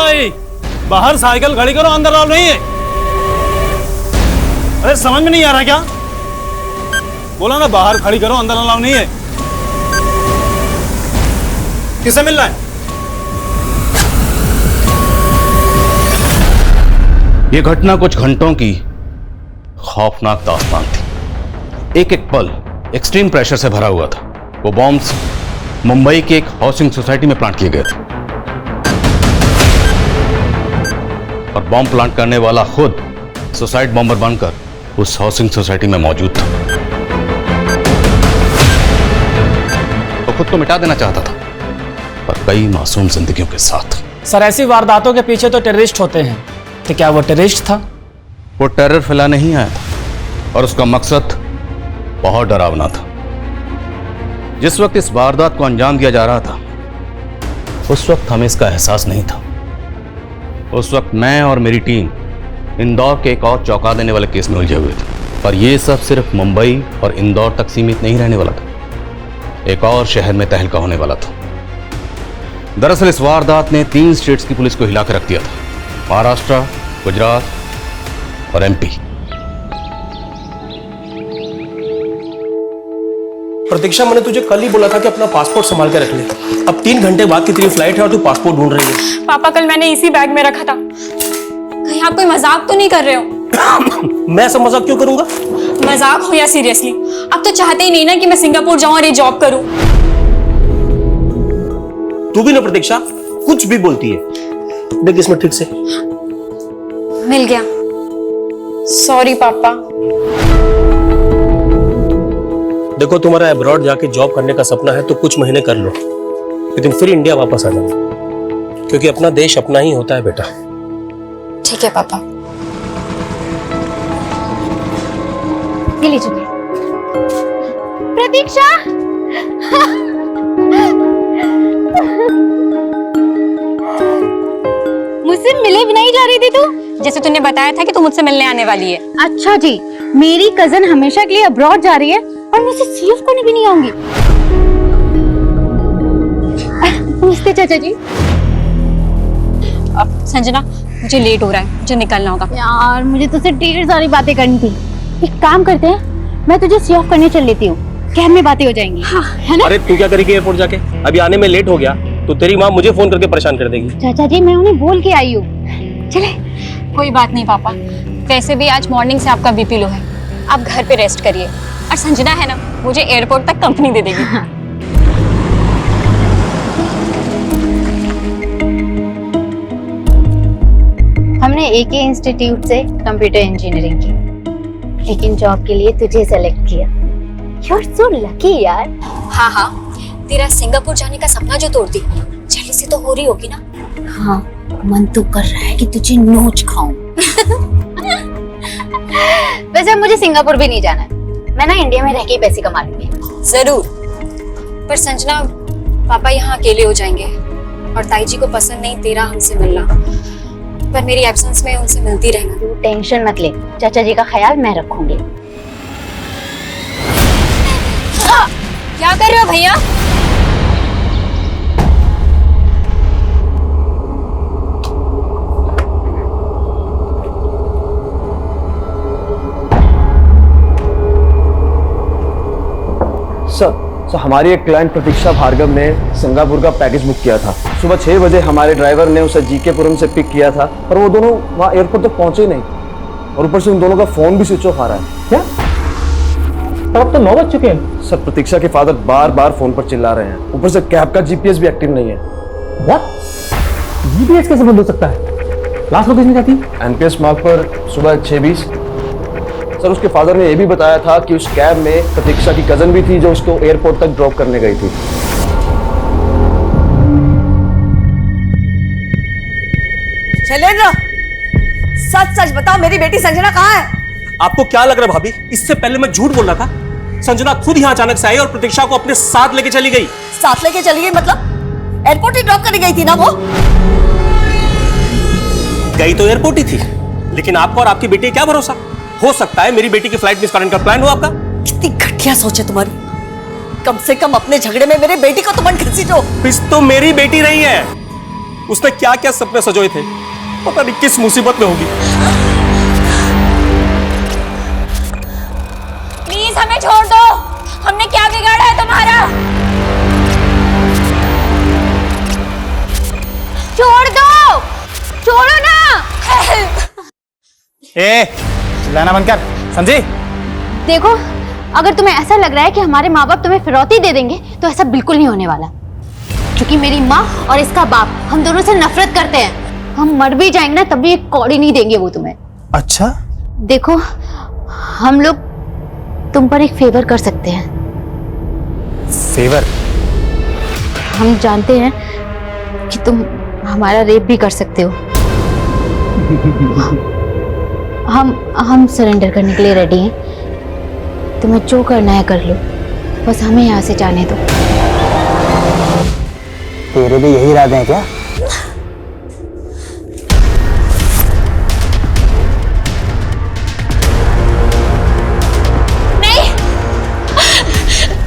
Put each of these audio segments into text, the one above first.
भाई, बाहर साइकिल खड़ी करो, अंदर आओ। नहीं है, अरे समझ में नहीं आ रहा क्या? बोला ना बाहर खड़ी करो, अंदर अलाउ नहीं है। किसे मिल रहा है? ये घटना कुछ घंटों की खौफनाक दास्तान थी। एक एक पल एक्सट्रीम प्रेशर से भरा हुआ था। वो बॉम्ब्स मुंबई के एक हाउसिंग सोसाइटी में प्लांट किए गए थे और बॉम्ब प्लांट करने वाला खुद सुसाइड बॉम्बर बनकर उस हाउसिंग सोसाइटी में मौजूद था। वो खुद को मिटा देना चाहता था, पर कई मासूम जिंदगियों के साथ। सर, ऐसी वारदातों के पीछे तो टेररिस्ट होते हैं, तो क्या वो टेररिस्ट था? वो टेरर फैलाने ही आया था और उसका मकसद बहुत डरावना था। जिस वक्त इस वारदात को अंजाम दिया जा रहा था, उस वक्त हमें इसका एहसास नहीं था। उस वक्त मैं और मेरी टीम इंदौर के एक और चौंका देने वाले केस में उलझे हुए थे। पर यह सब सिर्फ मुंबई और इंदौर तक सीमित नहीं रहने वाला था। एक और शहर में तहलका होने वाला था। दरअसल इस वारदात ने 3 स्टेट्स की पुलिस को हिला कर रख दिया था: महाराष्ट्र, गुजरात और एमपी। प्रतीक्षा, मैंने तुझे कल ही बोला था कि अपना पासपोर्ट संभाल के रख ले। अब 3 घंटे बाद की तेरी फ्लाइट है और तू पासपोर्ट ढूंढ रही है। पापा, कल मैंने इसी बैग में रखा था। कहीं आप कोई मजाक तो नहीं कर रहे हो? मैं ऐसा मजाक क्यों करूंगा? मजाक हो या सीरियसली? आप तो चाहते ही नहीं ना कि मैं सिंगापुर जाऊं और ये जॉब करूं। तू भी ना प्रतीक्षा, कुछ भी बोलती है। देख इसमें ठीक से मिल गया। सॉरी पापा। देखो, तुम्हारा अब्रॉड जाके जॉब करने का सपना है तो कुछ महीने कर लो, लेकिन फिर इंडिया वापस आ जाना, क्योंकि अपना देश अपना ही होता है बेटा। ठीक है पापा। ये लीजिए प्रतीक्षा। मुझसे मिले भी नहीं जा रही थी तू? जैसे तूने बताया था कि तू मुझसे मिलने आने वाली है। अच्छा जी, मेरी कजन हमेशा के लिए अब्रॉड जा रही है और मुझसे सीएफ करने भी नहीं आऊंगी। नमस्ते चाचा जी। संजना, मुझे लेट हो रहा है, मुझे निकलना होगा। यार, मुझे तुझसे ढेर सारी बातें करनी थी। एक काम करते हैं, मैं तुझे सीएफ करने चल लेती हूँ, कैब में बातें हो जाएंगी। हाँ, है ना? अरे तू क्या करेगी एयरपोर्ट जाके? अभी आने में लेट हो गया तो तेरी माँ मुझे फोन करके परेशान कर देगी। चाचा जी, मैं उन्हें बोल के आई हूँ। चले। कोई बात नहीं पापा, वैसे भी आज मॉर्निंग से आपका बीपी लो है, आप घर पे रेस्ट करिए। और संजना है ना, मुझे एयरपोर्ट तक कंपनी दे देगी। हाँ। हमने एक ही इंस्टीट्यूट से कंप्यूटर इंजीनियरिंग की, लेकिन जॉब के लिए तुझे सेलेक्ट किया। यू आर सो लकी यार। हाँ हाँ, तेरा सिंगापुर जाने का सपना जो तोड़ दी, जल्दी से तो हो रही होगी ना? हाँ, मन तो कर रहा है कि तुझे नोच खाऊं। वैसे मुझे सिंगापुर भी नहीं जाना है, मैं ना इंडिया में रह के ही पैसे कमा लूंगी। जरूर, पर संजना पापा यहाँ अकेले हो जाएंगे और ताई जी को पसंद नहीं तेरा हमसे मिलना, पर मेरी एब्सेंस में उनसे मिलती रहना। तू टेंशन मत ले, चाचा जी का ख्याल मैं रखूंगी। क्या कर रहे हो भैया? सर, हमारी एक क्लाइंट प्रतीक्षा भार्गव ने सिंगापुर का पैकेज बुक किया था। सुबह 6 बजे हमारे ड्राइवर ने उसे जीकेपुरम से पिक किया था, पर वो दोनों वहाँ एयरपोर्ट तक पहुंचे ही नहीं, और ऊपर से उन दोनों का फोन भी स्विच ऑफ आ रहा है। क्या? अब तो 9 बज चुके हैं। सर, प्रतीक्षा के फादर बार बार फोन पर चिल्ला रहे हैं, ऊपर से कैब का जीपीएस भी एक्टिव नहीं है। व्हाट? जीपीएस कैसे बंद हो सकता है? लास्ट लोकेशन क्या थी? एनपीएस मार्ग पर सुबह 6:20। सर, उसके फादर ने यह भी बताया था कि उस कैब में प्रतीक्षा की कजन भी थी जो उसको एयरपोर्ट तक ड्रॉप करने गई थी। शैलेंद्र, सच सच बताओ, मेरी बेटी संजना कहाँ है? आपको क्या लग रहा है भाभी? इससे पहले मैं झूठ बोल रहा था। संजना खुद यहाँ अचानक से आई और प्रतीक्षा को अपने साथ लेके चली गई। साथ लेके चली गई मतलब? एयरपोर्ट ही ड्रॉप करने गई थी ना वो? गई तो एयरपोर्ट ही थी, लेकिन आपको और आपकी बेटी क्या भरोसा? हो सकता है मेरी बेटी की फ्लाइट मिस करने का प्लान हो आपका। कितनी घटिया सोच है तुम्हारी। कम से कम अपने झगड़े में मेरे बेटी को तो मन घसीटो। मिस तो मेरी बेटी रही है, उसने क्या क्या सपने सजोए थे, पता नहीं किस मुसीबत में होगी। प्लीज हमें छोड़ दो, हमने क्या बिगाड़ा है तुम्हारा? छोड़ दो, छोड़ो ना। ए चिल्लाना बंद कर, समझी? देखो, अगर तुम्हें ऐसा लग रहा है कि हमारे माँ बाप तुम्हें फिरौती दे देंगे तो ऐसा बिल्कुल नहीं होने वाला, क्योंकि मेरी माँ और इसका बाप हम दोनों से नफरत करते हैं। हम मर भी जाएंगे ना तब भी एक कौड़ी नहीं देंगे वो तुम्हें। अच्छा देखो, हम लोग तुम पर एक फेवर कर सकते हैं। फेवर? हम जानते हैं कि तुम हमारा रेप भी कर सकते हो। हम सरेंडर करने के लिए रेडी हैं। तुम्हें जो करना है कर लो, बस हमें यहाँ से जाने दो। तेरे भी यही इरादे हैं क्या?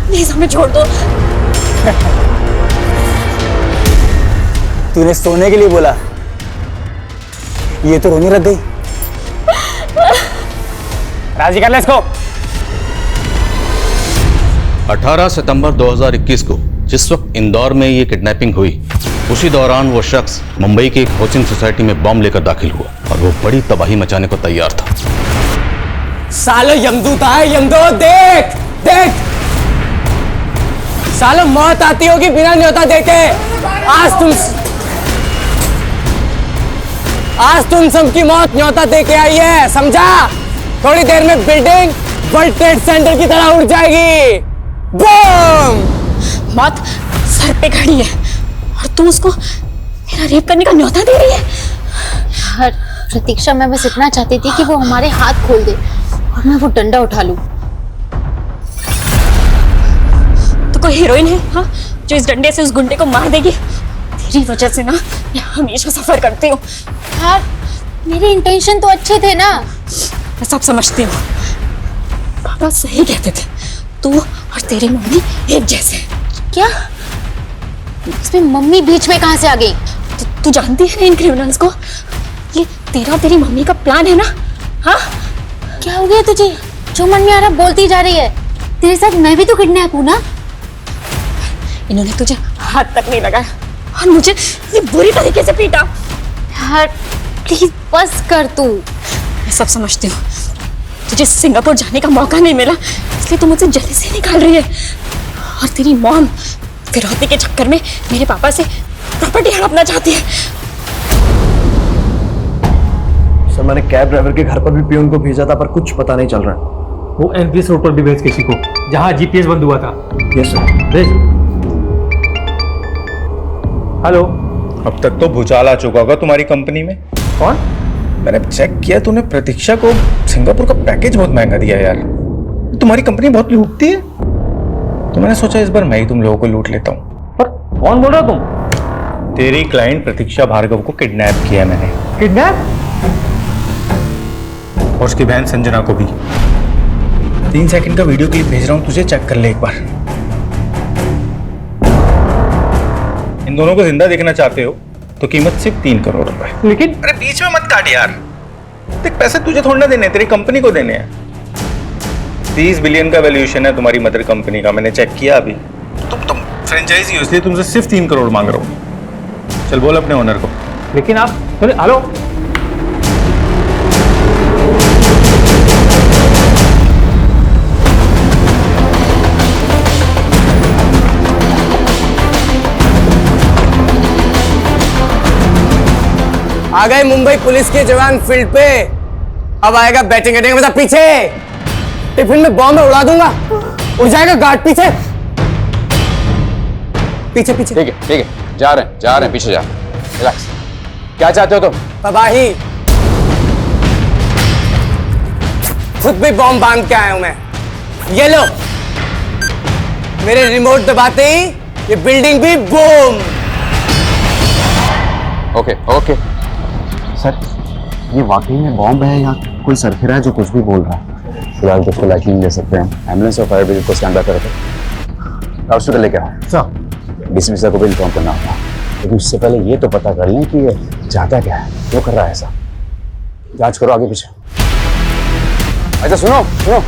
प्लीज हमें छोड़ दो। तूने सोने के लिए बोला, ये तो रोनी रख गई। राजी कर ले इसको। 18 सितंबर 2021 को जिस वक्त इंदौर में ये किडनैपिंग हुई, उसी दौरान वो शख्स मुंबई की एक कोचिंग सोसाइटी में बॉम्ब लेकर दाखिल हुआ और वो बड़ी तबाही मचाने को तैयार था। सालो यमदूत आए, यमदूत देख देख। सालो मौत आती होगी बिना न्योता देके। आज तुम सबकी मौत न्योता देके आई है, समझा? थोड़ी देर में बिल्डिंग वर्ल्ड ट्रेड सेंटर की तरह उड़ जाएगी। बूम! मौत सर पे खड़ी है और तू उसको मेरा रेप करने का न्योता दे रही है। हर प्रतीक्षा, मैं बस इतना चाहती थी कि वो हमारे हाथ खोल दे और मैं वो डंडा उठा लूं। तो कोई हीरोइन है हाँ, जो इस डंडे से उस गुंडे को मार देगी? तेरी वजह से ना मैं हमेशा सफर करती हूँ। यार, मेरे इंटेंशन तो अच्छे थे ना। मैं सब समझती हूँ, पापा सही कहते थे, तू और तेरी मम्मी एक जैसे। क्या? इसमें मम्मी बीच में कहां से आ गई? तू जानती है ना इन क्रिमिनल्स को? ये तेरा और तेरी मम्मी का प्लान है ना? हाँ? क्या हो गया तुझे? जो मन में आ रहा बोलती जा रही है। तेरे साथ मैं भी तो किडनैप हूं ना। इन्होंने तुझे हाथ तक नहीं लगाया और मुझे ये बुरी तरीके से पीटा। यार प्लीज बस कर तू। मैं सब समझती हूँ, तुझे सिंगापुर जाने का मौका नहीं मिला इसलिए तू मुझसे जल्दी से निकाल रही है। और तेरी मॉम फिरौती के चक्कर में मेरे पापा से प्रॉपर्टी हड़पना चाहती है। सर, मैंने कैब ड्राइवर के घर पर भी पियून को भेजा था पर कुछ पता नहीं चल रहा है। वो एनपीएस रोड पर भी भेज किसी को, जहां जीपीएस बंद हुआ था। Yes sir. भेज। हेलो। अब तक तो भूचाल आ चुका होगा तुम्हारी कंपनी में। कौन? मैंने चेक किया, तूने प्रतीक्षा को सिंगापुर का पैकेज बहुत महंगा दिया यार। तुम्हारी कंपनी बहुत लूटती है, तो मैंने सोचा इस बार मैं ही तुम लोगों को लूट लेता हूँ। पर कौन बोल रहा हो तुम? तेरी क्लाइंट प्रतीक्षा भार्गव को किडनैप किया है मैंने, किडनैप? और उसकी बहन संजना को भी। 3 सेकंड का वीडियो क्लिप भेज रहा हूँ तुझे, चेक कर ले एक बार। इन दोनों को जिंदा देखना चाहते हो तो कीमत सिर्फ 3 करोड़ रुपए। लेकिन अरे बीच में मत काट यार, देख पैसे तुझे थोड़ा ना देने, तेरी कंपनी को देने हैं। 30 बिलियन का वैल्यूएशन है तुम्हारी मदर कंपनी का, मैंने चेक किया अभी। तुम फ्रेंचाइजी हो इसलिए तुमसे सिर्फ 3 करोड़ मांग रहा हूँ। चल बोल अपने ओनर को। लेकिन आप हेलो। आ गए मुंबई पुलिस के जवान फील्ड पे। अब आएगा बैटिंग करने का पीछे। टिफिन में बॉम्ब उड़ा दूंगा, उड़ जाएगा गार्ड पीछे पीछे पीछे। ठीक है, जा रहे हैं पीछे जा। रिलैक्स। क्या चाहते हो तुम? तबाही। खुद भी बॉम्ब बांध के आया हूं मैं। ये लो, मेरे रिमोट दबाते ही ये बिल्डिंग भी बूम। ओके। सर, ये वाकई में बॉम्ब है या कोई सरफिरा है जो कुछ भी बोल रहा है? फिलहाल तो उसको लाइटनिंग ले सकते हैं। एम्बुलेंस और फायर ब्रिगेड को स्टैंड बाय करके हॉस्पिटल लेके आओ। सर, डीसीपी सर को भी इन्फॉर्म करना होगा। लेकिन उससे पहले ये तो पता कर लें कि ये चाहता क्या है, क्यों कर रहा है ऐसा। जांच करो आगे पीछे। अच्छा सुनो सुनो,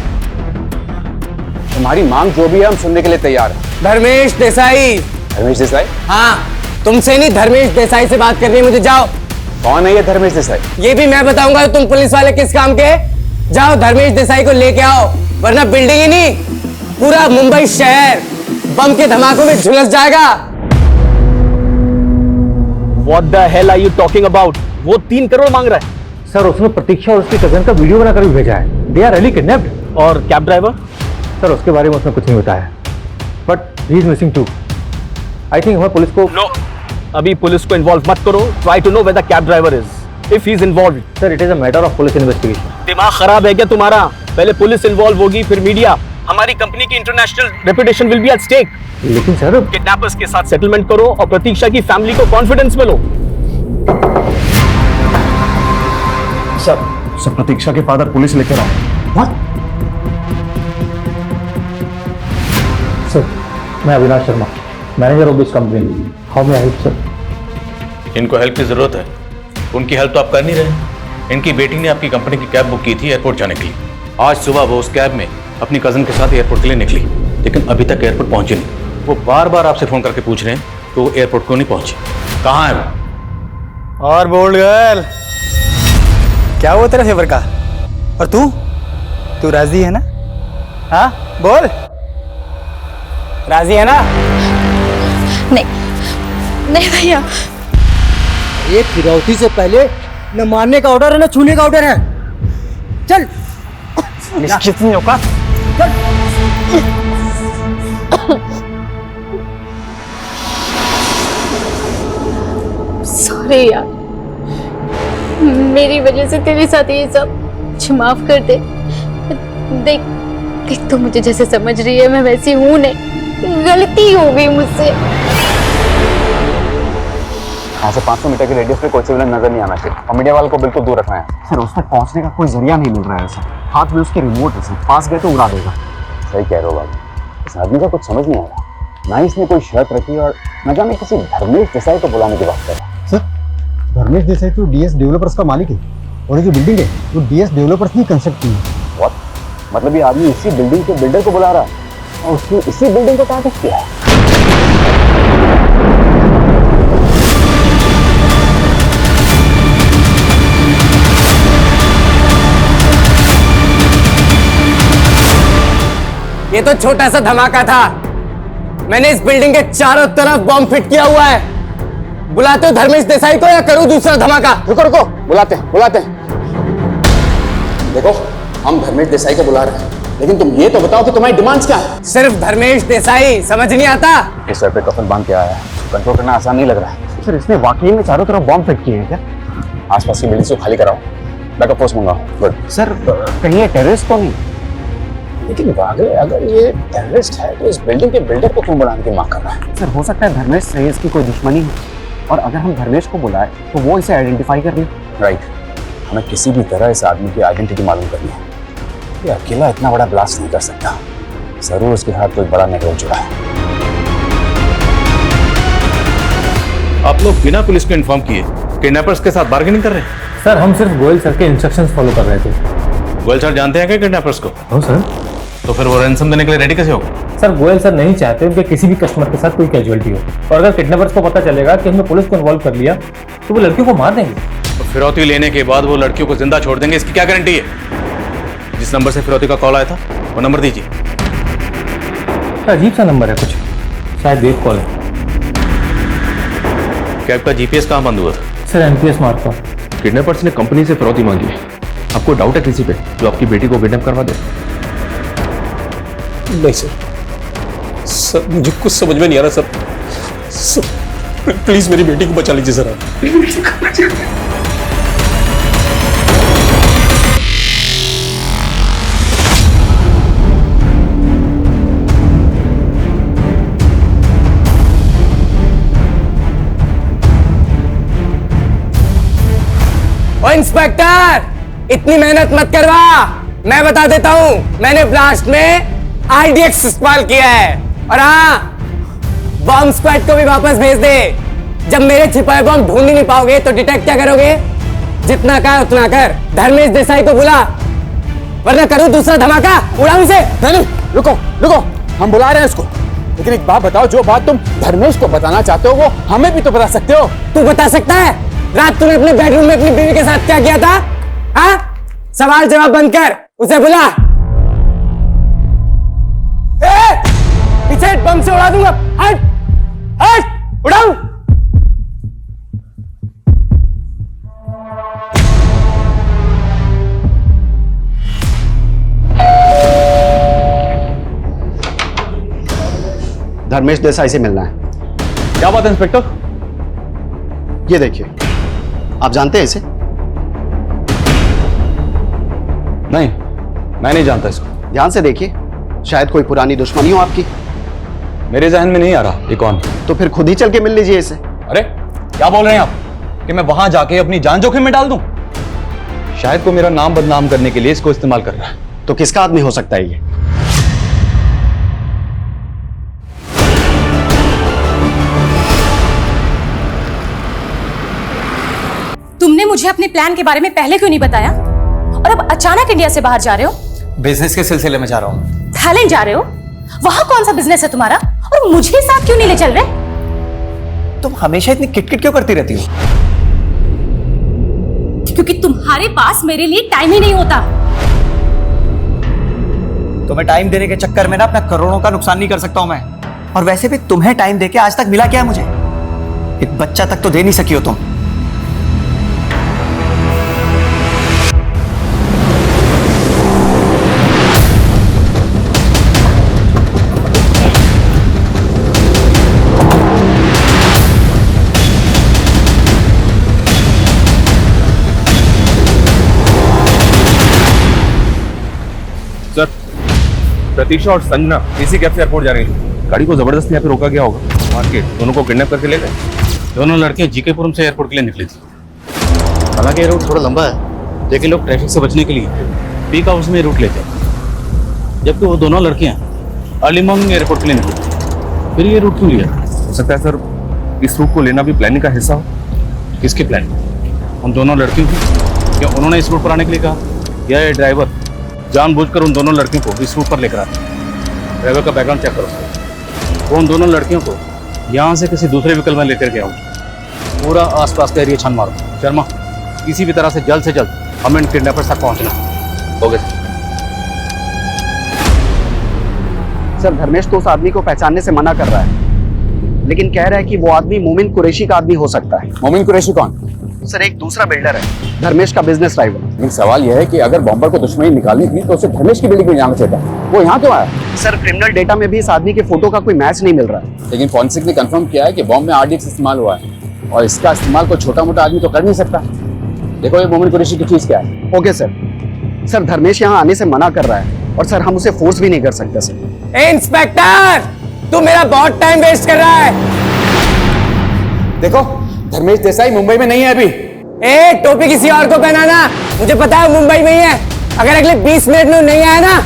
तुम्हारी मांग जो भी है हम सुनने के लिए तैयार हैं। धर्मेश देसाई। धर्मेश देसाई? हाँ, तुमसे नहीं, धर्मेश देसाई से बात करनी है मुझे। जाओ। कौन है ये धर्मेश देसाई? ये भी मैं बताऊंगा तुम पुलिस वाले किस काम के। जाओ धर्मेश देसाई को लेके आओ, वरना बिल्डिंग ही नहीं पूरा मुंबई शहर बम के धमाकों में झुलस जाएगा। What the hell are you talking about? वो 3 करोड़ मांग रहा है। सर उसने प्रतीक्षा और उसकी कजन का वीडियो बनाकर भी भेजा है। They are really kidnapped. और कैब ड्राइवर? सर उसके बारे में उसने कुछ नहीं बताया, but he is missing too. I think हमें पुलिस को नो, अभी पुलिस को इन्वॉल्व मत करो। Try to know where the cab driver is, if he is involved. Sir it is a matter of police investigation. दिमाग खराब है क्या तुम्हारा? पहले पुलिस इन्वॉल्व होगी, फिर मीडिया। हमारी कंपनी की international reputation will be at stake. लेकिन सर किडनैपर्स के साथ सेटलमेंट करो और प्रतीक्षा की फैमिली को कॉन्फिडेंस में लो। सर प्रतीक्षा के फादर पुलिस लेकर आओ। सर मैं Avinash Sharma, manager of this company. How may I help sir? इनको हेल्प की जरूरत है, उनकी हेल्प तो आप कर नहीं रहे। इनकी बेटी ने आपकी कंपनी की कैब बुक की थी एयरपोर्ट जाने के लिए। आज सुबह वो उस कैब में अपनी कजन के साथ एयरपोर्ट के लिए निकली, लेकिन अभी तक एयरपोर्ट पहुंची नहीं। वो बार बार आपसे फोन करके पूछ रहे हैं तो वो एयरपोर्ट क्यों नहीं पहुंची, कहाँ है वो? और बोल्ड गर्ल, क्या हुआ तेरा फेवर का? और तू राजी है ना? हाँ बोल, राजी है ना? नहीं नहीं भैया, ये फिरौती से पहले न मारने का ऑर्डर है न छूने का ऑर्डर है। चल निश्चित नहीं होगा। सॉरी यार, मेरी वजह से तेरे साथ ये सब। मुझे माफ कर दे। देख देख, तो मुझे जैसे समझ रही है मैं वैसी हूं नहीं, गलती हो गई मुझसे। यहाँ से 500 मीटर के रेडियस में कोई सिविलियन नजर नहीं आना चाहिए और मीडिया वालों को बिल्कुल दूर रखना है। सर उस तक पहुँचने का कोई जरिया नहीं मिल रहा है सर। हाथ में उसके रिमोट है सर, पास गए तो उड़ा देगा। सही कह रहे हो बाबू, इस आदमी का कुछ समझ नहीं आ रहा। ना ही इसने कोई शर्त रखी और न जाने किसी धर्मेश देसाई को बुलाने की बात कर रहा है। सर धर्मेश देसाई तो डीएस डेवलपर्स का मालिक है, और ये जो बिल्डिंग है वो डीएस डेवलपर्स ने कंस्ट्रक्ट की है। What? मतलब ये आदमी इसी बिल्डिंग के बिल्डर को बुला रहा है और उसने इसी बिल्डिंग को टारगेट किया है। ये तो छोटा सा धमाका था। मैंने इस बिल्डिंग के चारों तरफ बॉम्ब फिट किया हुआ है। बुलाते हो धर्मेश देसाई को या करूं दूसरा धमाका? रुको रुको, बुलाते हैं। देखो हम धर्मेश देसाई को बुला रहे हैं, लेकिन तुम ये तो बताओ कि तुम्हारी डिमांड्स क्या है? सिर्फ धर्मेश देसाई, समझ नहीं आता? इस सर पे कफन बांध के आया है, कंट्रोल करना आसान नहीं लग रहा है। सर इसने वाकई में चारों तरफ बॉम्ब फिट किए हैं क्या? आसपास की बिल्डिंग को खाली कराओ, बैकअप फोर्स मंगाओ। गुड। सर कहीं ये टेररिस्ट तो नहीं? लेकिन अगर ये टेररिस्ट है तो इस बिल्डिंग के बिल्डर को क्यों बनाने की मांग कर रहा है? सर हो सकता है धर्मेश से इसकी कोई दुश्मनी हो, और अगर हम धर्मेश को बुलाए तो वो इसे आइडेंटिफाई कर ले। राइट, हमें किसी भी तरह इस आदमी की आइडेंटिटी मालूम करनी है। ये अकेला इतना बड़ा ब्लास्ट नहीं कर सकता, जरूर उसके साथ कोई बड़ा नेटवर्क जुड़ा है। आप लोग बिना पुलिस को इन्फॉर्म किए किडनैपर्स के साथ बार्गेनिंग कर रहे हैं? सर हम सिर्फ गोयल सर के इंस्ट्रक्शंस फॉलो कर रहे थे। गोयल सर जानते हैं क्या किडनैपर्स को? हो सर। तो फिर वो रैंसम देने के लिए रेडी कैसे होगा? सर गोयल सर नहीं चाहते उनके किसी भी कस्टमर के साथ कोई कैजुअलिटी हो, और अगर किडनैपर्स को पता चलेगा कि हमने पुलिस को इन्वॉल्व कर लिया तो वो लड़कियों को मार देंगे। तो फिरौती लेने के बाद वो लड़कियों को जिंदा छोड़ देंगे, इसकी क्या गारंटी है? जिस नंबर से फिरौती का कॉल आया था वो नंबर दीजिए। अजीब सा नंबर है कुछ, शायद वेब कॉल है। कैब का जीपीएस कहाँ बंद हुआ था? सर एनपीएस मार्क पर। किडनैपर्स ने कंपनी से फिरौती मांगी है। आपको डाउट है किसी पे जो आपकी बेटी को किडनैप करवा दे? नहीं सर, मुझे कुछ समझ में नहीं आ रहा सर। प्लीज मेरी बेटी को बचा लीजिए सर आप। ओ इंस्पेक्टर, इतनी मेहनत मत करवा। मैं बता देता हूं, मैंने ब्लास्ट में आईडीएक्स इस्तेमाल किया है। और हाँ, बॉम्ब स्क्वाड को भी वापस भेज दे। जब मेरे छिपाए बम ढूंढ ही नहीं पाओगे तो डिटेक्ट क्या करोगे? जितना कहा उतना कर। धर्मेश देसाई को बुला, वरना करूं दूसरा धमाका, उड़ाऊं इसे। नहीं, रुको रुको, हम बुला रहे हैं इसको। लेकिन एक बात बताओ, जो बात तुम धर्मेश को बताना चाहते हो वो हमें भी तो बता सकते हो। तू बता सकता है? रात तूने अपने बेडरूम में अपनी बीवी के साथ क्या किया था? हाँ? सवाल जवाब बंद कर, उसे बुला। पीछे बम से उड़ा दूंगा। हट हट, उड़ाऊं। धर्मेश देसाई से मिलना है। क्या बात है इंस्पेक्टर? ये देखिए, आप जानते हैं इसे? नहीं, मैं नहीं जानता इसको। ध्यान से देखिए, शायद कोई पुरानी दुश्मनी हो आपकी। मेरे जहन में नहीं आ रहा ये कौन। तो फिर खुद ही चल के मिल लीजिए इसे। अरे क्या बोल रहे हैं आप कि मैं वहां जाके अपनी जान जोखिम में डाल दूं? शायद को मेरा नाम बदनाम करने के लिए इसको इस्तेमाल कर रहा है। तो किसका आदमी हो सकता है ये? तुमने मुझे अपने प्लान के बारे में पहले क्यों नहीं बताया? और अब अचानक इंडिया से बाहर जा रहे हो? बिजनेस के सिलसिले में जा रहा हूँ। थाईलैंड जा रहे हो? वहां कौन सा बिजनेस है तुम्हारा? और मुझे साथ क्यों नहीं ले चल रहे? तुम हमेशा इतनी किटकिट क्यों करती रहती हो? क्योंकि तुम्हारे पास मेरे लिए टाइम ही नहीं होता। तुम्हें टाइम देने के चक्कर में ना अपना करोड़ों का नुकसान नहीं कर सकता हूं मैं। और वैसे भी तुम्हें टाइम देके आज तक मिला क्या है मुझे? एक बच्चा तक तो दे नहीं सकी हो तुम। सर, प्रतीक्षा और संजना इसी कैब से एयरपोर्ट जा रही थी। गाड़ी को जबरदस्ती यहाँ पे रोका गया होगा। मार्केट दोनों को किडनैप करके ले गए। दोनों लड़कियां जीकेपुरम से एयरपोर्ट के लिए निकली थी। हालांकि ये रूट थोड़ा लंबा है, लेकिन लोग ट्रैफिक से बचने के लिए पीक आवर्स में रूट लेते हैं। जबकि वो दोनों लड़कियां अर्ली मॉर्निंग एयरपोर्ट के लिए निकली। फिर ये रूट क्यों लिया? हो सकता है सर इस रूट को लेना भी प्लानिंग का हिस्सा हो। किसकी प्लानिंग? उन दोनों लड़कियों की? क्या उन्होंने इस रूट पर आने के लिए कहा, या ये ड्राइवर जानबूझकर उन दोनों लड़कियों को इस रूट पर लेकर आया? ड्राइवर का बैकग्राउंड चेक करो। वो उन दोनों लड़कियों को यहाँ से किसी दूसरे व्हीकल में लेकर गया हूँ। पूरा आसपास का एरिया छान मारो। शर्मा, किसी भी तरह से जल्द हमें इन किडनैपर्स तक पहुँचना। ओके सर, धर्मेश तो उस आदमी को पहचानने से मना कर रहा है, लेकिन कह रहा है कि वो आदमी मोमिन कुरैशी का आदमी हो सकता है। मोमिन कुरैशी कौन? सर, एक दूसरा बिल्डर है, धर्मेश का बिजनेस राइवल। लेकिन सवाल यह है कि अगर बॉम्बर को दुश्मनी निकालनी थी तो उसे धर्मेश की बिल्डिंग में जाना चाहिए था। वो यहाँ क्यों आया? सर, क्रिमिनल डेटा में भी इस आदमी के फोटो का कोई मैच नहीं मिल रहा है। लेकिन फॉरेंसिक ने कंफर्म किया है कि बॉम्ब में आरडीएक्स इस्तेमाल हुआ है, और इसका इस्तेमाल कोई छोटा मोटा आदमी तो कर नहीं सकता। देखो ये मोमिन कुरैशी की चीज क्या है। ओके सर, धर्मेश यहाँ आने से मना कर रहा है, और सर हम उसे फोर्स भी नहीं कर सकते सर। इंस्पेक्टर, तू मेरा बहुत टाइम वेस्ट कर रहा है। देखो, धर्मेश देसाई मुंबई में नहीं है अभी। टोपी किसी और को पहनाना, मुझे पता है मुंबई में ही है। अगर अगले 20 मिनट में नहीं आया ना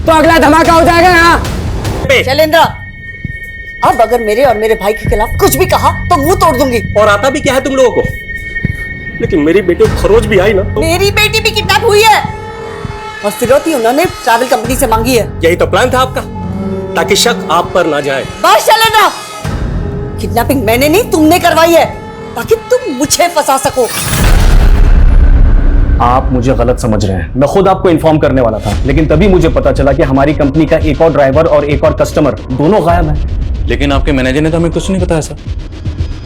तो अगला धमाका हो जाएगा यहाँ। शैलेंद्र, अब अगर मेरे और मेरे भाई के खिलाफ कुछ भी कहा तो मुंह तोड़ दूंगी। और आता भी क्या है तुम लोगों को? लेकिन मेरी बेटी खरोच भी आई ना। मेरी बेटी भी किडनैप हुई है और फिरौती उन्होंने ट्रैवल कंपनी से मांगी है। यही तो प्लान था आपका, ताकि शक आप पर ना जाए। बस शैलेंद्र, किडनैपिंग मैंने नहीं तुमने करवाई है, ताकि तुम मुझे फंसा सको। आप मुझे गलत समझ रहे हैं। मैं खुद आपको इन्फॉर्म करने वाला था, लेकिन तभी मुझे पता चला कि हमारी कंपनी का एक और ड्राइवर और एक और कस्टमर दोनों गायब हैं। लेकिन आपके मैनेजर ने तो हमें कुछ नहीं बताया सर।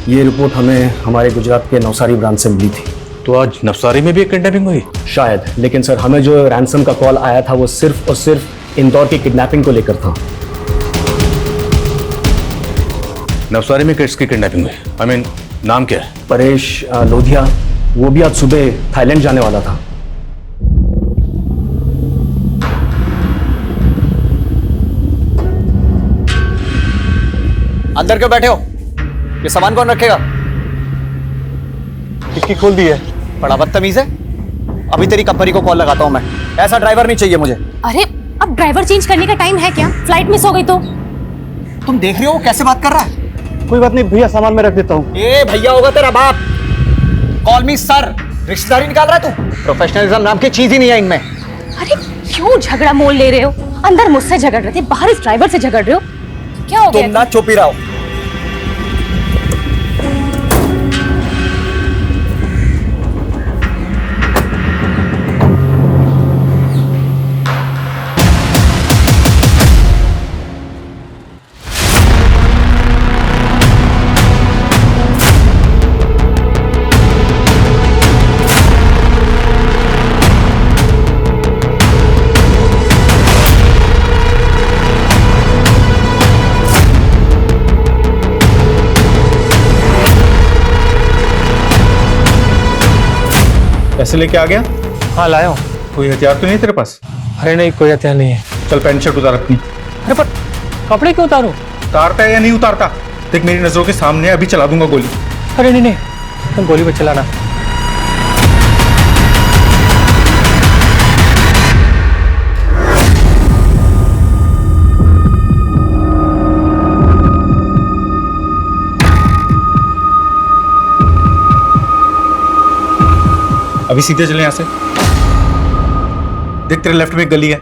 ये रिपोर्ट हमें हमारे गुजरात के नवसारी ब्रांच से मिली थी। तो आज नवसारी में भी एक किडनैपिंग हुई? शायद, लेकिन सर हमें जो रैंसम का कॉल आया था वो सिर्फ और सिर्फ इंदौर की किडनैपिंग को लेकर था। नवसारी में किसकी किडनैपिंग हुई? आई मीन, नाम क्या है? परेश लोधिया, वो भी आज सुबह थाईलैंड जाने वाला था। अंदर क्यों बैठे हो? ये सामान कौन रखेगा? डिक्की खोल दी है। बड़ा बदतमीज है। अभी तेरी कंपनी को कॉल लगाता हूं मैं। ऐसा ड्राइवर नहीं चाहिए मुझे। अरे अब ड्राइवर चेंज करने का टाइम है क्या? फ्लाइट मिस हो गई तो? तुम देख रहे हो कैसे बात कर रहा है? कोई बात नहीं भैया, सामान मैं रख देता हूँ। ए भैया होगा तेरा बाप। कॉल मी सर। रिश्तेदारी निकाल रहा है तू? प्रोफेशनलिज्म नाम की चीज ही नहीं है इनमें। अरे क्यों झगड़ा मोल ले रहे हो? अंदर मुझसे झगड़ रहे थे, बाहर इस ड्राइवर से झगड़ रहे हो, क्या हो गया? तुम ना चुप ही रहो। पैसे लेके आ गया? हाँ लाया हूँ। कोई हथियार तो नहीं तेरे पास? अरे नहीं, कोई हथियार नहीं है। चल पैंट शर्ट उतार अपनी। अरे पर कपड़े क्यों उतारूं? उतारता है या नहीं उतारता? देख मेरी नजरों के सामने, अभी चला दूंगा गोली। अरे नहीं नहीं, तुम गोली मत चलाना। अभी सीधे चले यहाँ से। देख तेरे लेफ्ट में एक गली है,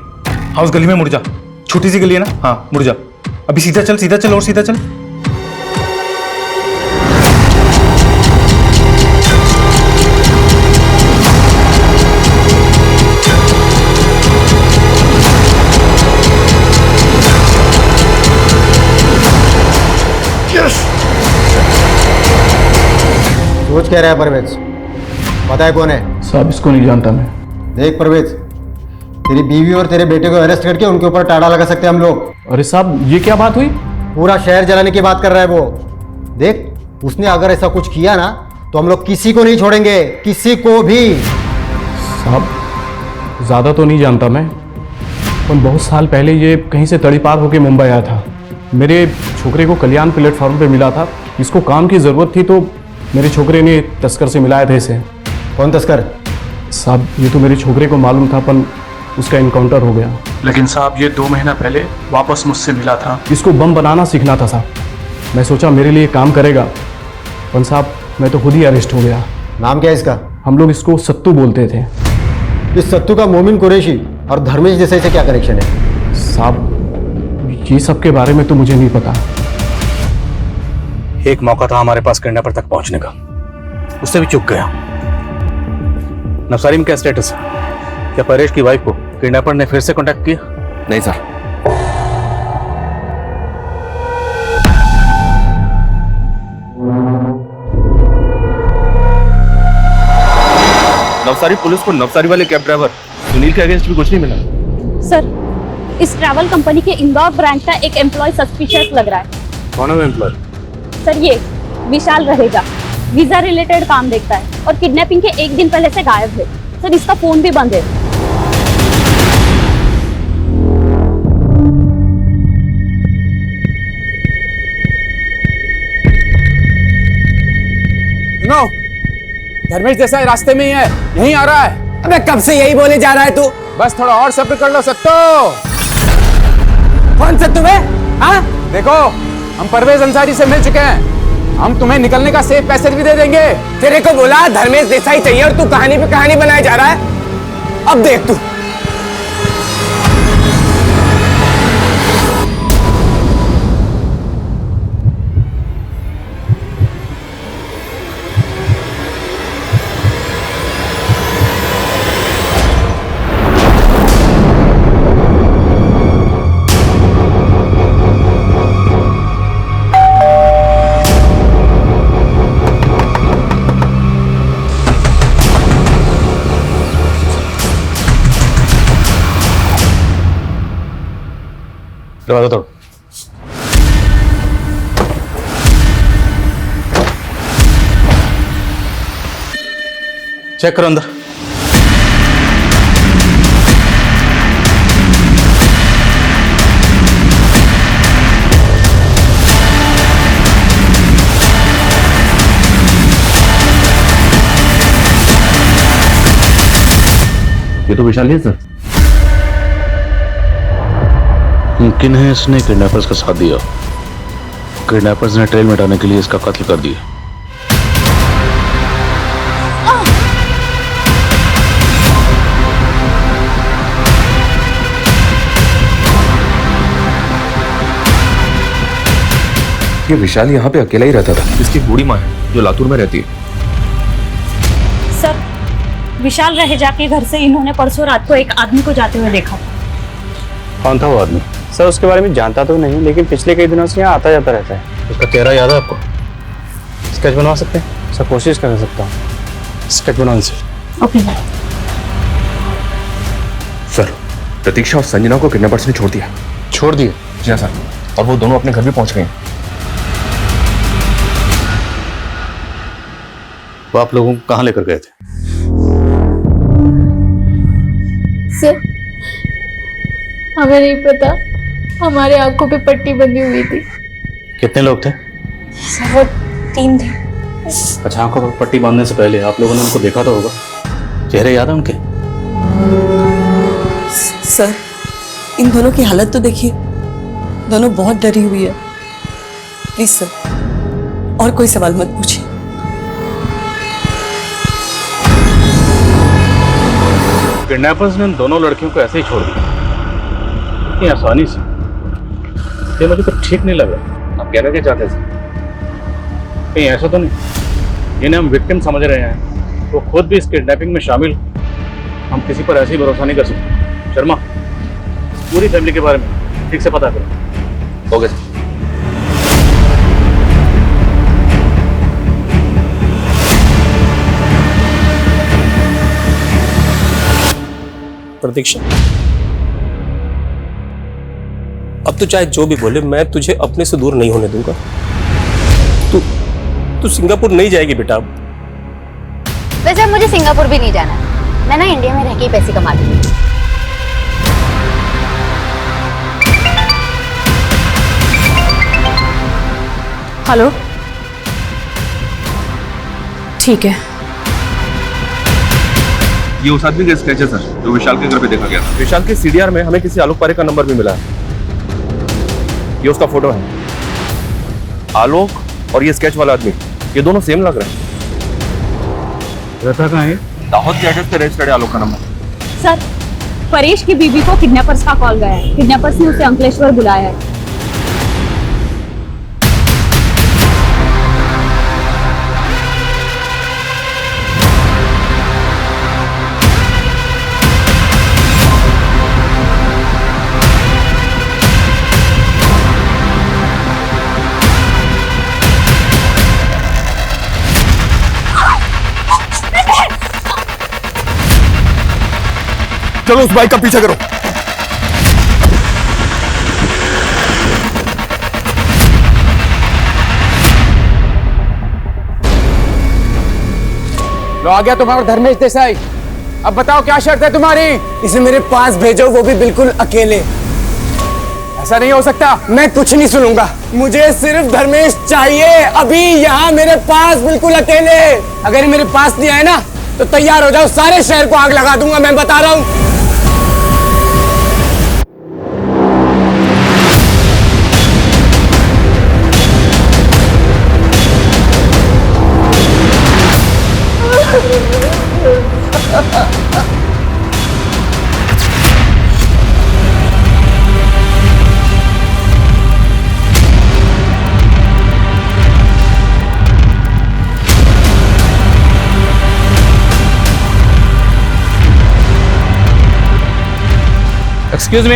हाँ उस गली में मुड़ जा। छोटी सी गली है ना, हाँ मुड़ जा। अभी सीधा चल और सीधा चल। सोच क्या रहा है परवेज? पता है कौन है? साहब इसको नहीं जानता मैं। देख परवेज, तेरी बीवी और तेरे बेटे को अरेस्ट करके उनके ऊपर टाड़ा लगा सकते हैं हम लोग। अरे साहब ये क्या बात हुई? पूरा शहर जलाने की बात कर रहा है वो। देख उसने अगर ऐसा कुछ किया ना तो हम लोग किसी को नहीं छोड़ेंगे, किसी को भी। साहब ज़्यादा तो नहीं जानता मैं, पर बहुत साल पहले ये कहीं से तड़ी पार होकर मुंबई आया था। मेरे छोकरे को कल्याण प्लेटफॉर्म पे मिला था, इसको काम की ज़रूरत थी तो मेरे छोकरे ने तस्कर से मिलाया था इसे। कौन तस्कर? साहब ये तो मेरे छोकरे को मालूम था, पर उसका इनकाउंटर हो गया। लेकिन साहब ये 2 महीना पहले वापस मुझसे मिला था। इसको बम बनाना सीखना था साहब। मैं सोचा मेरे लिए काम करेगा, पर साहब मैं तो खुद ही अरेस्ट हो गया। नाम क्या है इसका? हम लोग इसको सत्तू बोलते थे। इस सत्तू का मोमिन कुरैशी और धर्मेश देसाई से क्या कनेक्शन है? साहब ये सब के बारे में तो मुझे नहीं पता। एक मौका था हमारे पास किडनैपर तक पहुंचने का, उससे भी चूक गया। नवसारी में क्या स्टेटस है? क्या परेश की वाइफ को किडनैपर ने फिर से कांटेक्ट किया? नहीं सर। नवसारी पुलिस को नवसारी वाले कैब ड्राइवर सुनील के अगेंस्ट भी कुछ नहीं मिला। सर इस ट्रैवल कंपनी के इंदौर ब्रांच का एक एम्प्लॉय सस्पिशियस लग रहा है। कौन है वो एम्प्लॉय? सर ये विशाल रहेगा, वीजा रिलेटेड काम देखता है और किडनैपिंग के 1 दिन पहले से गायब है। सर इसका फोन भी बंद है। सुनो, धर्मेश देसाई रास्ते में ही है, यहीं आ रहा है। अबे कब से यही बोले जा रहा है तू? बस थोड़ा और सब्र कर लो सत्तो। कौन सत्तू बे? हाँ देखो, हम परवेज अंसारी से मिल चुके हैं, हम तुम्हें निकलने का सेफ पैसेज भी दे देंगे। तेरे को बोला धर्मेश देसाई चाहिए और तू कहानी पे कहानी बनाए जा रहा है। अब देख तू। दरवाजा तोड़। चेक करो अंदर। ये तो विशाल ही है सर। मुमकिन है इसने किडनैपर्स का साथ दिया। किडनैपर्स ने ट्रेल मिटाने के लिए इसका कत्ल कर दिया। ये विशाल यहाँ पे अकेला ही रहता था। इसकी बूढ़ी माँ है जो लातूर में रहती है। सर, विशाल रह जाके घर से इन्होंने परसों रात को एक आदमी को जाते हुए देखा। कौन था वो आदमी? सर उसके बारे में जानता तो नहीं, लेकिन पिछले कई दिनों से यहाँ आता जाता रहता है। उसका चेहरा याद है आपको? स्केच बनवा सकते हैं? सर कोशिश कर सकता हूँ। स्केच बनवाने से। ओके। सर, प्रतीक्षा और संजना को किडनैपर्स ने छोड़ दिया। छोड़ दिए? जी हाँ सर, और वो दोनों अपने घर भी पहुंच गए। वो आप लोगों को कहाँ लेकर गए थे? सर, हमें नहीं पता, हमारे आंखों पे पट्टी बंधी हुई थी। कितने लोग थे? सर वो 3 थे। अच्छा, आंखों पर पट्टी बांधने से पहले आप लोगों ने उनको देखा तो होगा, चेहरे याद है उनके? सर, इन दोनों की हालत तो देखिए, दोनों बहुत डरी हुई है। प्लीज सर, और कोई सवाल मत पूछिए। किडनैपर्स ने उन दोनों लड़कियों को ऐसे ही छोड़ दिया इतनी आसानी से? ये मुझे तो ठीक नहीं लग रहा। आप कहना क्या चाहते हैं? कहीं ऐसा तो नहीं जिन्हें हम विक्टिम समझ रहे हैं वो खुद भी इस किडनैपिंग में शामिल? हम किसी पर ऐसे ही भरोसा नहीं कर सकते। शर्मा, पूरी फैमिली के बारे में ठीक से पता करो। Okay sir. प्रतीक्षा, अब तो चाहे जो भी बोले, मैं तुझे अपने से दूर नहीं होने दूंगा। तू सिंगापुर नहीं जाएगी बेटा। वैसे अब मुझे सिंगापुर भी नहीं जाना, मैं ना इंडिया में रह के ही पैसे कमा लूंगी। हेलो, ठीक है। ये उस आदमी का स्केच है सर, जो विशाल के घर पे देखा गया था। विशाल के सीडीआर में हमें किसी आलोक पारे का नंबर भी मिला है। ये उसका फोटो है। आलोक और ये स्केच वाला आदमी, ये दोनों सेम लग रहे हैं। रहता कहाँ है? दाहोद के एड्रेस पे रजिस्टर्ड है आलोक का नंबर। सर, परेश की बीवी को किडनैपर्स का कॉल गया है। किडनैपर्स ने उसे अंकलेश्वर बुलाया है। चलो उस बाइक का पीछा करो। लो आ गया तुम्हारा धर्मेश देसाई। अब बताओ क्या शर्त है तुम्हारी? इसे मेरे पास भेजो, वो भी बिल्कुल अकेले। ऐसा नहीं हो सकता, मैं कुछ नहीं सुनूंगा। मुझे सिर्फ धर्मेश चाहिए, अभी यहाँ मेरे पास बिल्कुल अकेले। अगर ये मेरे पास नहीं आए ना तो तैयार हो जाओ, सारे शहर को आग लगा दूंगा, मैं बता रहा हूँ। एक्सक्यूज मी,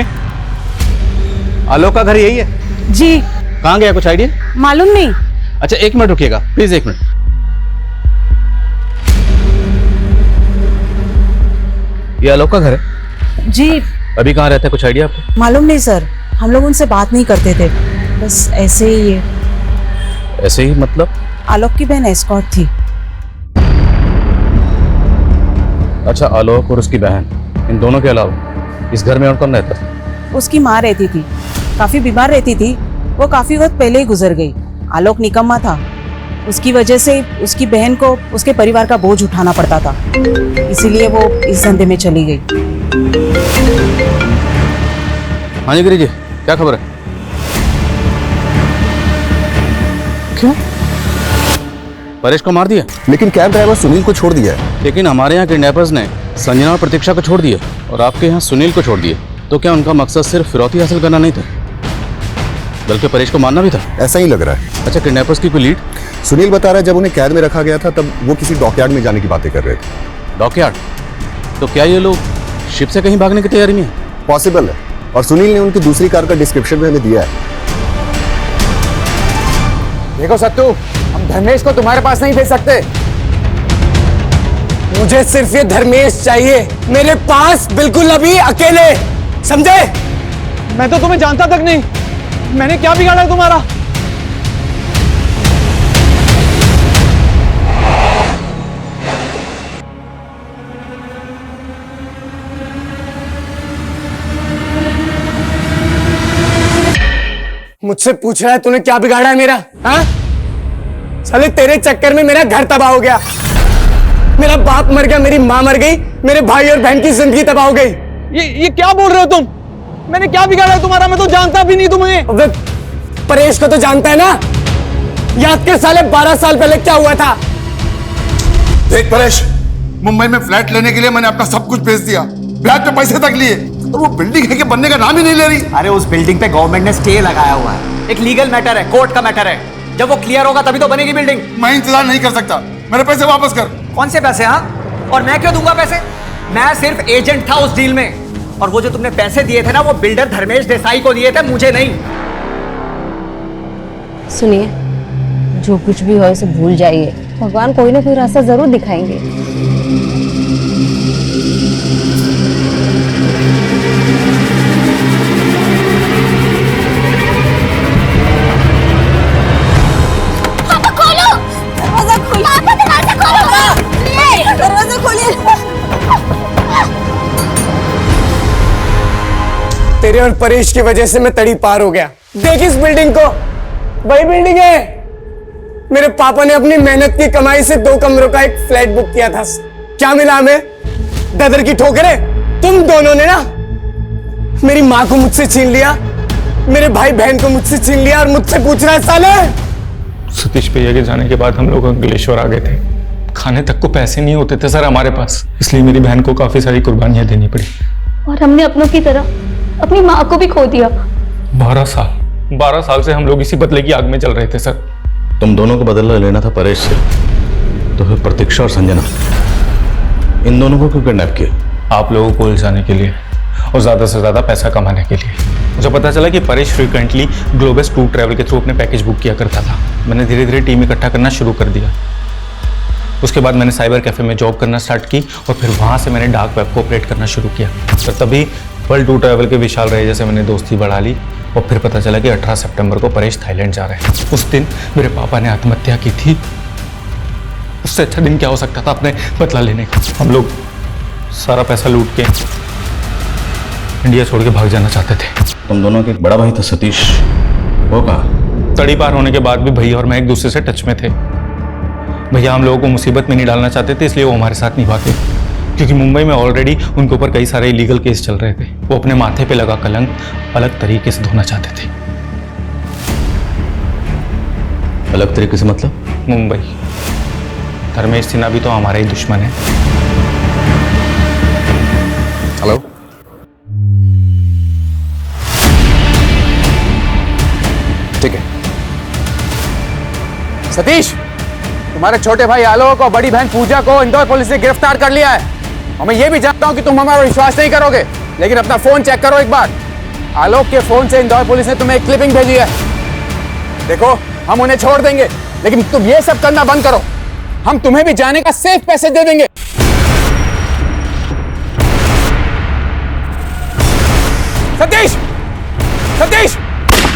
आलोक का घर यही है? जी। कहाँ गया, कुछ आइडिया? मालूम नहीं। अच्छा, 1 मिनट रुकिएगा प्लीज, 1 मिनट। ये आलोक का घर है? जी। अभी कहाँ रहता है, कुछ आइडिया आपको? मालूम नहीं सर, हम लोग उनसे बात नहीं करते थे, बस ऐसे ही। ये ऐसे ही मतलब? आलोक की बहन एस्कॉर्ट थी। अच्छा, आलोक और उसकी बहन, इन दोनों के अलावा इस घर में और कौन रहता था? उसकी माँ रहती थी, काफी बीमार रहती थी, वो काफी वक्त पहले ही गुजर गई। आलोक निकम्मा था, उसकी वजह से उसकी बहन को उसके परिवार का बोझ उठाना पड़ता था, इसीलिए वो इस धंधे में चली गई। हाँ जी गिरी जी, क्या खबर है? क्या? परेश को मार दिया, लेकिन कैब ड्राइवर सुनील को छोड़ दिया है। लेकिन हमारे यहाँ किडनैपर्स ने संजना और प्रतीक्षा को छोड़ दिया और आपके यहाँ सुनील को छोड़ दिया। तो क्या उनका मकसद सिर्फ फिरौती हासिल करना नहीं था, बल्कि परेश को मारना भी था? ऐसा ही लग रहा है। अच्छा, किडनैपर्स की कोई लीड? सुनील बता रहा है जब उन्हें कैद में रखा गया था तब वो किसी डॉकयार्ड में जाने की बातें कर रहे थे। डॉकयार्ड? तो क्या ये लोग शिप से कहीं भागने की तैयारी में है? पॉसिबल है, और सुनील ने उनकी दूसरी कार का डिस्क्रिप्शन भी हमें दिया है। देखो सत्तू, हम धर्मेश को तुम्हारे पास नहीं भेज सकते। मुझे सिर्फ ये धर्मेश चाहिए मेरे पास, बिल्कुल अभी अकेले, समझे? मैं तो तुम्हें जानता तक नहीं, मैंने क्या बिगाड़ा है तुम्हारा? मुझसे पूछ रहा है तूने क्या बिगाड़ा है मेरा? हाँ? साले तेरे चक्कर में मेरा घर तबाह हो गया, मेरा बाप मर गया, मेरी माँ मर गई, मेरे भाई और बहन की जिंदगी तबाह हो गई। ये क्या बोल रहे हो तुम? मैंने क्या बिगाड़ा है तुम्हारा? मैं तो जानता भी नहीं तुम्हें। परेश को तो जानता है ना? याद कर साले 12 साल पहले क्या हुआ था। देख परेश, मुंबई में फ्लैट लेने के लिए मैंने अपना सब कुछ बेच दिया, ब्याज पे पैसे तक लिए, और वो बिल्डिंग है कि बनने का नाम ही नहीं ले रही। अरे उस बिल्डिंग पे गवर्नमेंट ने स्टे लगाया हुआ है, एक लीगल मैटर है, कोर्ट का मैटर है। जब वो क्लियर होगा तभी तो बनेगी बिल्डिंग। मैं इंतजार नहीं कर सकता, मेरे पैसे वापस कर। कौन से पैसे? हाँ, और मैं क्यों दूंगा पैसे? मैं सिर्फ एजेंट था उस डील में, और वो जो तुमने पैसे दिए थे ना, वो बिल्डर धर्मेश देसाई को दिए थे, मुझे नहीं। सुनिए, जो कुछ भी हो इसे भूल जाइए, भगवान कोई ना कोई रास्ता जरूर दिखाएंगे। तेरे और परेश की वजह से मैं तड़ी पार हो गया। देख इस बिल्डिंग को, वही बिल्डिंग है। मेरे पापा ने अपनी मेहनत की कमाई से 2 कमरों का एक फ्लैट बुक किया था। क्या मिला हमें? ददर की ठोकरें। तुम दोनों ने ना मेरी माँ को मुझसे छीन लिया, मेरे भाई बहन को मुझसे छीन लिया, और मुझसे पूछ रहा है साले। सतीश भैया के जाने के बाद हम लोग अंकलेश्वर आ गए थे, खाने तक को पैसे नहीं होते थे सर हमारे पास, इसलिए मेरी बहन को काफी सारी कुर्बानियां देनी पड़ी। और हमने अपनों की तरह अपनी माँ को भी खो दिया। 12 साल से हम लोग इसी बदले की आग में चल रहे थे सर। तुम दोनों को बदला लेना था परेश से, तो फिर प्रतीक्षा और संजना, इन दोनों को क्यों किडनैप किया? आप लोगों को उलझाने के लिए और ज्यादा से ज्यादा पैसा कमाने के लिए। मुझे पता चला कि Paresh frequently globus tour travel के थ्रू अपने पैकेज बुक किया करता था। मैंने धीरे धीरे टीम इकट्ठा करना शुरू कर दिया। उसके बाद मैंने साइबर कैफे में जॉब करना स्टार्ट की, और फिर वहाँ से मैंने डार्क वेब को ऑपरेट करना शुरू किया। तो तभी वर्ल्ड टूर ट्रैवल के विशाल रहे जैसे मैंने दोस्ती बढ़ा ली, और फिर पता चला कि 18 सितंबर को परेश थाईलैंड जा रहे हैं। उस दिन मेरे पापा ने आत्महत्या की थी। उससे अच्छा दिन क्या हो सकता था अपने बदला लेने का। हम लोग सारा पैसा लूट के इंडिया छोड़ के भाग जाना चाहते थे। तुम दोनों का एक बड़ा भाई था सतीश, वो कहाँ? तड़ी पार होने के बाद भी भैया और मैं एक दूसरे से टच में थे। भैया हम लोगों को मुसीबत में नहीं डालना चाहते थे, इसलिए वो हमारे साथ नहीं भागे, क्योंकि मुंबई में ऑलरेडी उनके ऊपर कई सारे इलीगल केस चल रहे थे। वो अपने माथे पे लगा कलंक अलग तरीके से धोना चाहते थे। अलग तरीके से मतलब? मुंबई। धर्मेश सिन्हा भी तो हमारा ही दुश्मन है। हेलो, ठीक है सतीश, तुम्हारे छोटे भाई आलोक और बड़ी बहन पूजा को इंदौर पुलिस ने गिरफ्तार कर लिया है। और मैं ये भी जानता हूं कि तुम हमारा विश्वास नहीं करोगे, लेकिन अपना फोन चेक करो एक बार। आलोक के फोन से इंदौर पुलिस ने तुम्हें एक क्लिपिंग भेजी है। देखो, हम उन्हें छोड़ देंगे, लेकिन तुम ये सब करना बंद करो। हम तुम्हें भी जाने का सेफ पैसे दे देंगे। सतीश, सतीश,